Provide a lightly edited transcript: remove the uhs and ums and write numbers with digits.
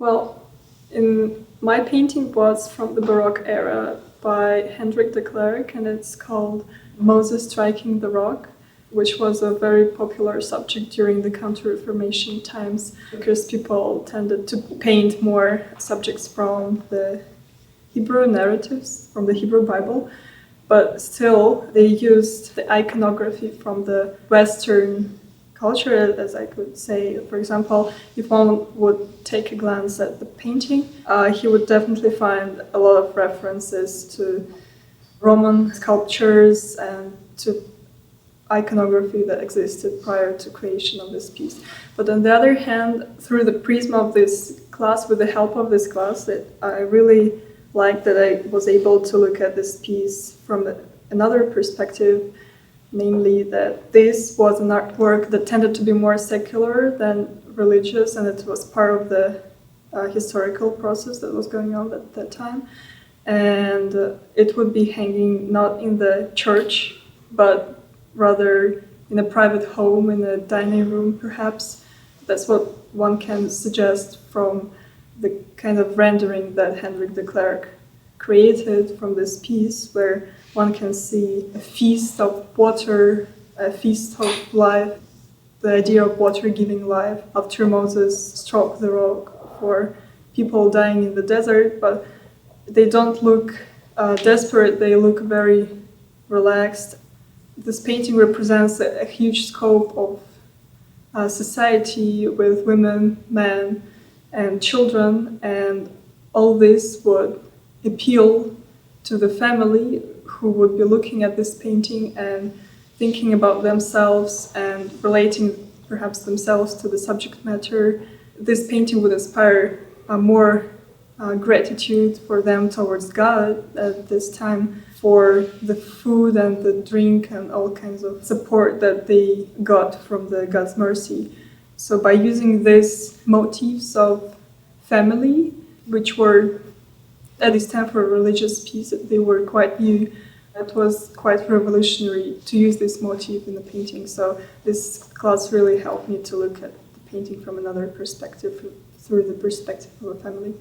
Well, in my painting was from the Baroque era by Hendrick the Clerck, and it's called Moses Striking the Rock, which was a very popular subject during the Counter-Reformation times because people tended to paint more subjects from the Hebrew narratives, from the Hebrew Bible, but still they used the iconography from the Western culture, as I could say. For example, if one would take a glance at the painting, he would definitely find a lot of references to Roman sculptures and to iconography that existed prior to creation of this piece. But on the other hand, through the prism of this class, with the help of this class, I really liked that I was able to look at this piece from another perspective, namely that this was an artwork that tended to be more secular than religious, and it was part of the historical process that was going on at that time. And it would be hanging not in the church, but rather in a private home, in a dining room perhaps. That's what one can suggest from the kind of rendering that Hendrick de Clerck created from this piece, where one can see a feast of water, a feast of life, the idea of water giving life after Moses struck the rock for people dying in the desert, but they don't look desperate, they look very relaxed. This painting represents a huge scope of society with women, men, and children, and all this would appeal to the family who would be looking at this painting and thinking about themselves and relating perhaps themselves to the subject matter. This painting would inspire more gratitude for them towards God at this time, for the food and the drink and all kinds of support that they got from the God's mercy. So by using these motifs of family, which were at this time for a religious piece, they were quite new. It was quite revolutionary to use this motif in the painting. So this class really helped me to look at the painting from another perspective, through the perspective of a family.